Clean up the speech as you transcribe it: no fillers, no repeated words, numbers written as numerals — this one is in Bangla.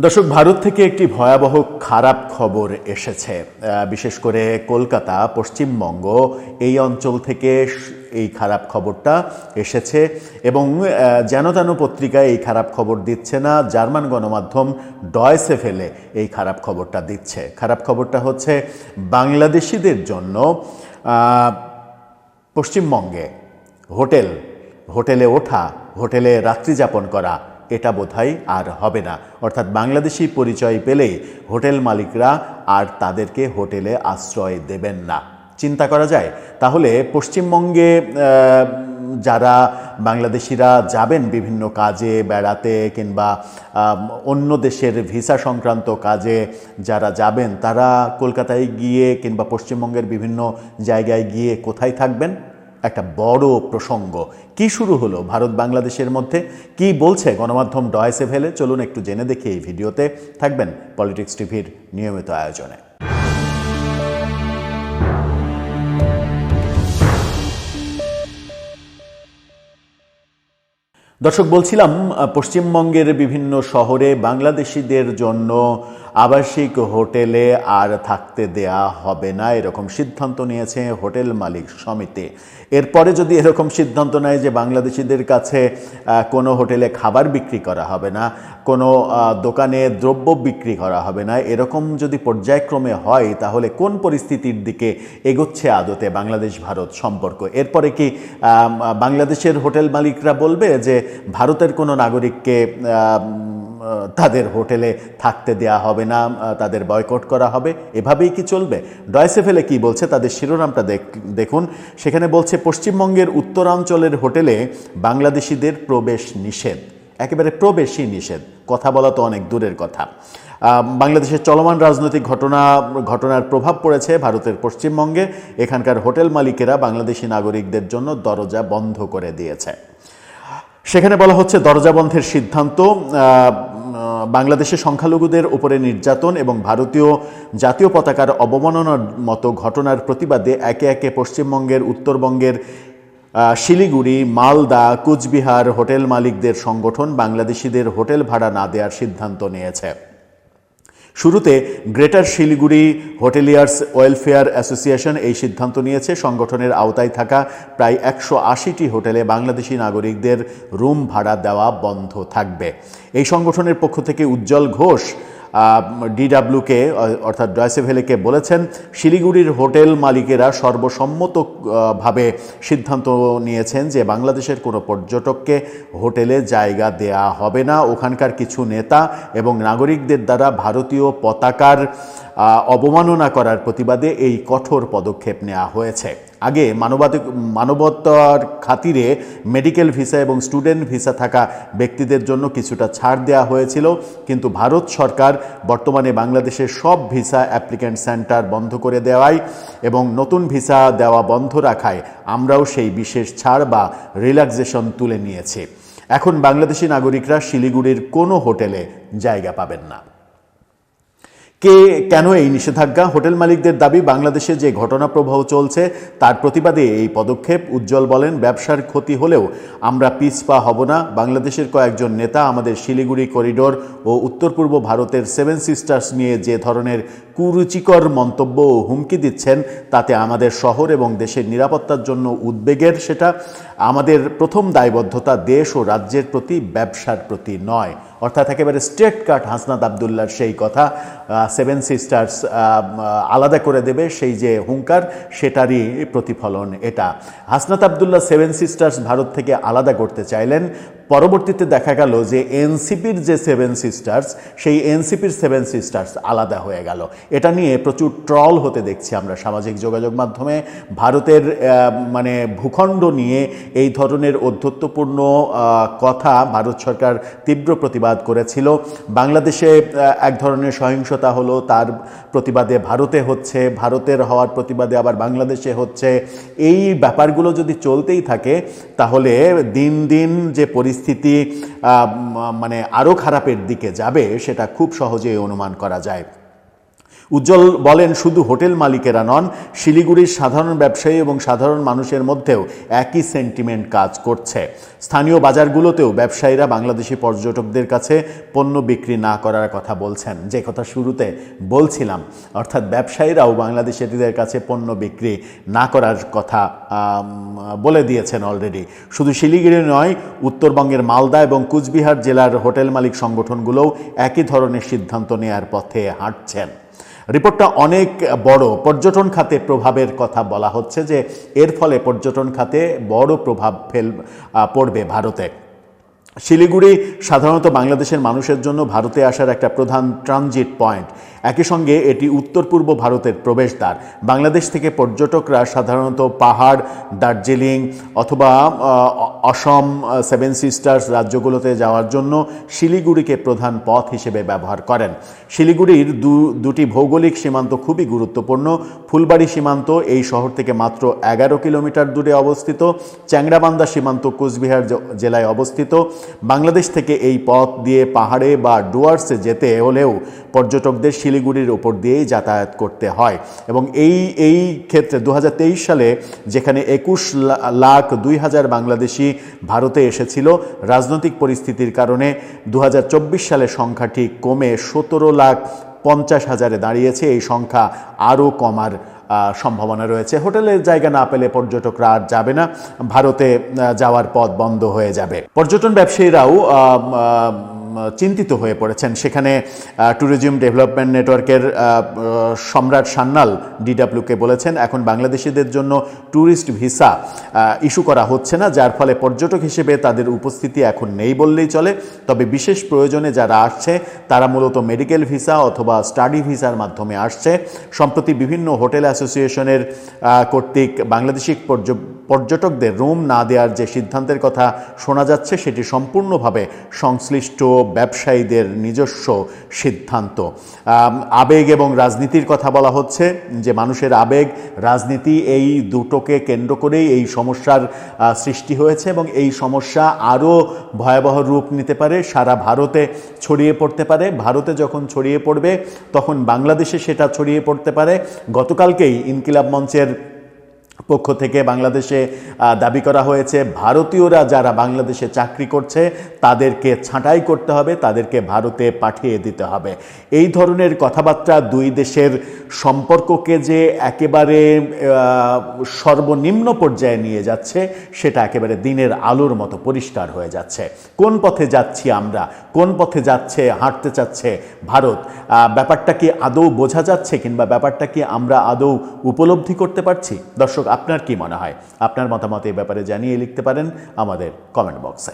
দর্শক, ভারত থেকে একটি ভয়াবহ খারাপ খবর এসেছে। বিশেষ করে কলকাতা, পশ্চিমবঙ্গ এই অঞ্চল থেকে এই খারাপ খবরটা এসেছে এবং যেন তেন পত্রিকায় এই খারাপ খবর দিচ্ছে না, জার্মান গণমাধ্যম ডয়েচে ভেলে এই খারাপ খবরটা দিচ্ছে। খারাপ খবরটা হচ্ছে বাংলাদেশিদের জন্য পশ্চিমবঙ্গে হোটেলে ওঠা, হোটেলে রাত্রি যাপন করা এটা বোধহয় আর হবে না। অর্থাৎ বাংলাদেশি পরিচয় পেলেই হোটেল মালিকরা আর তাদেরকে হোটেলে আশ্রয় দেবেন না। চিন্তা করা যায় তাহলে পশ্চিমবঙ্গে যারা বাংলাদেশিরা যাবেন বিভিন্ন কাজে, বেড়াতে কিংবা অন্য দেশের ভিসা সংক্রান্ত কাজে যারা যাবেন, তারা কলকাতায় গিয়ে কিংবা পশ্চিমবঙ্গের বিভিন্ন জায়গায় গিয়ে কোথায় থাকবেন? একটা বড় প্রসঙ্গ। কি শুরু হলো ভারত বাংলাদেশের মধ্যে, কি বলছে গণমাধ্যম ডয়েচে ভেলে? চলুন একটু জেনে দেখি এই ভিডিওতে। থাকবেন পলিটিক্স টিভির নিয়মিত আয়োজনে। দর্শক, বলছিলাম পশ্চিমবঙ্গের বিভিন্ন শহরে বাংলাদেশিদের জন্য আবাসিক হোটেলে আর থাকতে দেয়া হবে না, এরকম সিদ্ধান্ত নিয়েছে হোটেল মালিক সমিতি। এরপরে যদি এরকম সিদ্ধান্ত নেয় যে বাংলাদেশিদের কাছে কোনো হোটেলে খাবার বিক্রি করা হবে না, কোনো দোকানে দ্রব্য বিক্রি করা হবে না, এরকম যদি পর্যায়ক্রমে হয় তাহলে কোন পরিস্থিতির দিকে এগোচ্ছে আদতে বাংলাদেশ ভারত সম্পর্ক? এরপরে কি বাংলাদেশের হোটেল মালিকরা বলবে যে ভারতের কোনো নাগরিককে তাদের হোটেলে থাকতে দেয়া হবে না, তাদের বয়কট করা হবে? এভাবেই কি চলবে? ডয়েচে ভেলে কি বলছে তাদের শিরোনামটা দেখুন। সেখানে বলছে পশ্চিমবঙ্গের উত্তরাঞ্চলের হোটেলে বাংলাদেশিদের প্রবেশ নিষেধ। একেবারে প্রবেশই নিষেধ, কথা বলা তো অনেক দূরের কথা। বাংলাদেশের চলমান রাজনৈতিক ঘটনার প্রভাব পড়েছে ভারতের পশ্চিমবঙ্গে। এখানকার হোটেল মালিকেরা বাংলাদেশি নাগরিকদের জন্য দরজা বন্ধ করে দিয়েছে। সেখানে বলা হচ্ছে দরজা বন্ধের সিদ্ধান্ত বাংলাদেশের সংখ্যালঘুদের উপরে নির্যাতন এবং ভারতীয় জাতীয় পতাকার অবমাননার মতো ঘটনার প্রতিবাদে একে একে পশ্চিমবঙ্গের, উত্তরবঙ্গের শিলিগুড়ি, মালদা, কুচবিহার হোটেল মালিকদের সংগঠন বাংলাদেশিদের হোটেল ভাড়া না দেওয়ার সিদ্ধান্ত নিয়েছে। শুরুতে greater Siliguri hoteliers welfare association এই সিদ্ধান্ত নিয়েছে। সংগঠনের আওতায় থাকা প্রায় 180টি হোটেলে বাংলাদেশি নাগরিকদের রুম ভাড়া দেওয়া বন্ধ থাকবে। এই সংগঠনের পক্ষ থেকে উজ্জ্বল ঘোষ ডিডাব্লিউকে অর্থাৎ ডয়েচে ভেলেকে বলেছেন, শিলিগুড়ির হোটেল মালিকেরা সর্বসম্মতভাবে সিদ্ধান্ত নিয়েছেন যে বাংলাদেশের কোনো পর্যটককে হোটেলে জায়গা দেয়া হবে না। ওখানকার কিছু নেতা এবং নাগরিকদের দ্বারা ভারতীয় পতাকার অবমাননা করার প্রতিবাদে এই কঠোর পদক্ষেপ নেওয়া হয়েছে। আগে মানবতার খাতিরে মেডিকেল ভিসা এবং স্টুডেন্ট ভিসা থাকা ব্যক্তিদের জন্য কিছুটা ছাড় দেওয়া হয়েছিল, কিন্তু ভারত সরকার বর্তমানে বাংলাদেশের সব ভিসা অ্যাপ্লিক্যান্ট সেন্টার বন্ধ করে দেওয়ায় এবং নতুন ভিসা দেওয়া বন্ধ রাখায় আমরাও সেই বিশেষ ছাড় বা রিল্যাক্সেশন তুলে নিয়েছি। এখন বাংলাদেশি নাগরিকরা শিলিগুড়ির কোনো হোটেলে জায়গা পাবেন না। কেন এই নিষেধাজ্ঞা? হোটেল মালিকদের দাবি, বাংলাদেশে যে ঘটনা প্রবাহ চলছে তার প্রতিবাদে এই পদক্ষেপ। উজ্জ্বল বলেন, ব্যবসার ক্ষতি হলেও আমরা পিছপা হব না। বাংলাদেশের কয়েকজন নেতা আমাদের শিলিগুড়ি করিডোর ও উত্তর পূর্ব ভারতের সেভেন সিস্টার্স নিয়ে যে ধরনের কুরুচিকর মন্তব্য ও হুমকি দিচ্ছেন তাতে আমাদের শহর এবং দেশের নিরাপত্তার জন্য উদ্বেগের। সেটা আমাদের প্রথম দায়বদ্ধতা দেশ ও রাজ্যের প্রতি, ব্যবসার প্রতি নয়। অর্থাৎ একেবারে স্ট্রেট কাট হাসনাত আবদুল্লার সেই কথা, সেভেন সিস্টার্স আলাদা করে দেবে সেই যে হুঙ্কার, সেটারই প্রতিফলন এটা। হাসনাত আবদুল্লাহ সেভেন সিস্টার্স ভারত থেকে আলাদা করতে চাইলেন। পরবর্তীতে দেখা গেল যে এনসিপির যে সেভেন সিস্টার্স, সেই এনসিপির সেভেন সিস্টার্স আলাদা হয়ে গেল। এটা নিয়ে প্রচুর ট্রল হতে দেখছি আমরা সামাজিক যোগাযোগ মাধ্যমে। ভারতের ভূখণ্ড নিয়ে এই ধরনের অধ্যত্বপূর্ণ কথা ভারত সরকার তীব্র প্রতিবাদ করেছিল। বাংলাদেশে এক ধরনের সহিংসতা হলো, তার প্রতিবাদে ভারতে হচ্ছে, ভারতের হওয়ার প্রতিবাদে আবার বাংলাদেশে হচ্ছে। এই ব্যাপারগুলো যদি চলতেই থাকে তাহলে দিন দিন যে পরিস্থিতি আরও খারাপের দিকে যাবে সেটা খুব সহজেই অনুমান করা যায়। উজ্জ্বল বলেন, শুধু হোটেল মালিকেরা নন, শিলিগুড়ির সাধারণ ব্যবসায়ী এবং সাধারণ মানুষের মধ্যেও একই সেন্টিমেন্ট কাজ করছে। স্থানীয় বাজারগুলোতেও ব্যবসায়ীরা বাংলাদেশি পর্যটকদের কাছে পণ্য বিক্রি না করার কথা বলছেন, যে কথা শুরুতে বলছিলাম, অর্থাৎ ব্যবসায়ীরাও বাংলাদেশিদের কাছে পণ্য বিক্রি না করার কথা বলে দিয়েছেন অলরেডি। শুধু শিলিগুড়ি নয়, উত্তরবঙ্গের মালদা এবং কুচবিহার জেলার হোটেল মালিক সংগঠনগুলোও একই ধরনের সিদ্ধান্ত নেয়ার পথে হাঁটছেন। রিপোর্টটা অনেক বড়। পর্যটন খাতে প্রভাবের কথা বলা হচ্ছে যে এর ফলে পর্যটন খাতে বড় প্রভাব পড়বে ভারতে। শিলিগুড়ি সাধারণত বাংলাদেশের মানুষের জন্য ভারতে আসার একটা প্রধান ট্রানজিট পয়েন্ট। একই সঙ্গে এটি উত্তর পূর্ব ভারতের প্রবেশদ্বার। বাংলাদেশ থেকে পর্যটকরা সাধারণত পাহাড়, দার্জিলিং অথবা অসম, সেভেন সিস্টার্স রাজ্যগুলোতে যাওয়ার জন্য শিলিগুড়িকে প্রধান পথ হিসেবে ব্যবহার করেন। শিলিগুড়ির দুটি ভৌগোলিক সীমান্ত খুবই গুরুত্বপূর্ণ। ফুলবাড়ি সীমান্ত এই শহর থেকে মাত্র 11 কিলোমিটার দূরে অবস্থিত। চ্যাংড়াবান্ধা সীমান্ত কোচবিহার জেলায় অবস্থিত। বাংলাদেশ থেকে এই পথ দিয়ে পাহাড়ে বা ডুয়ার্সে যেতে হলেও পর্যটকদের শিলিগুড়ির ওপর দিয়েই যাতায়াত করতে হয়। এবং এই ক্ষেত্রে 2023 সালে যেখানে 21,02,000 বাংলাদেশি ভারতে এসেছিল, রাজনৈতিক পরিস্থিতির কারণে 2024 সালে সংখ্যাটি কমে 17,50,000-এ দাঁড়িয়েছে। এই সংখ্যা আরও কমার সম্ভাবনা রয়েছে। হোটেলের জায়গা না পেলে পর্যটকরা আর যাবে না, ভারতে যাওয়ার পথ বন্ধ হয়ে যাবে। পর্যটন ব্যবসায়ীরাও চিন্তিত হয়ে পড়েছেন। সেখানে ট্যুরিজম ডেভেলপমেন্ট নেটওয়ার্কের সম্রাট সান্যাল ডিডব্লিউকে বলেছেন, এখন বাংলাদেশিদের জন্য ট্যুরিস্ট ভিসা ইস্যু করা হচ্ছে না, যার ফলে পর্যটক হিসেবে তাদের উপস্থিতি এখন নেই বললেই চলে। তবে বিশেষ প্রয়োজনে যারা আসছে তারা মূলত মেডিকেল ভিসা অথবা স্টাডি ভিসার মাধ্যমে আসছে। সম্প্রতি বিভিন্ন হোটেল অ্যাসোসিয়েশনের কর্তৃক বাংলাদেশি পর্যটকদের রুম না দেওয়ার যে সিদ্ধান্তের কথা শোনা যাচ্ছে, সেটি সম্পূর্ণভাবে সংশ্লিষ্ট ব্যবসায়ীদের নিজস্ব সিদ্ধান্ত। আবেগ এবং রাজনীতির কথা বলা হচ্ছে, যে মানুষের আবেগ, রাজনীতি, এই দুটোকে কেন্দ্র করেই এই সমস্যার সৃষ্টি হয়েছে এবং এই সমস্যা আরও ভয়াবহ রূপ নিতে পারে, সারা ভারতে ছড়িয়ে পড়তে পারে। ভারতে যখন ছড়িয়ে পড়বে তখন বাংলাদেশে সেটা ছড়িয়ে পড়তে পারে। গতকালকেই ইনকিলাব মঞ্চের পক্ষ থেকে বাংলাদেশে দাবি করা হয়েছে, ভারতীয়রা যারা বাংলাদেশে চাকরি করছে তাদেরকে ছাঁটাই করতে হবে, তাদেরকে ভারতে পাঠিয়ে দিতে হবে। এই ধরনের কথাবার্তা দুই দেশের সম্পর্ককে যে একেবারে সর্বনিম্ন পর্যায়ে নিয়ে যাচ্ছে, সেটা একেবারে দিনের আলোর মতো পরিষ্কার হয়ে যাচ্ছে। কোন পথে যাচ্ছি আমরা, কোন পথে হাঁটতে চাচ্ছে ভারত, ব্যাপারটা কি আদৌ বোঝা যাচ্ছে, কিংবা ব্যাপারটা কি আমরা আদৌ উপলব্ধি করতে পারছি? দর্শক, আপনার কি মনে হয়? আপনার মতামত এই ব্যাপারে জানিয়ে লিখতে পারেন আমাদের কমেন্ট বক্সে।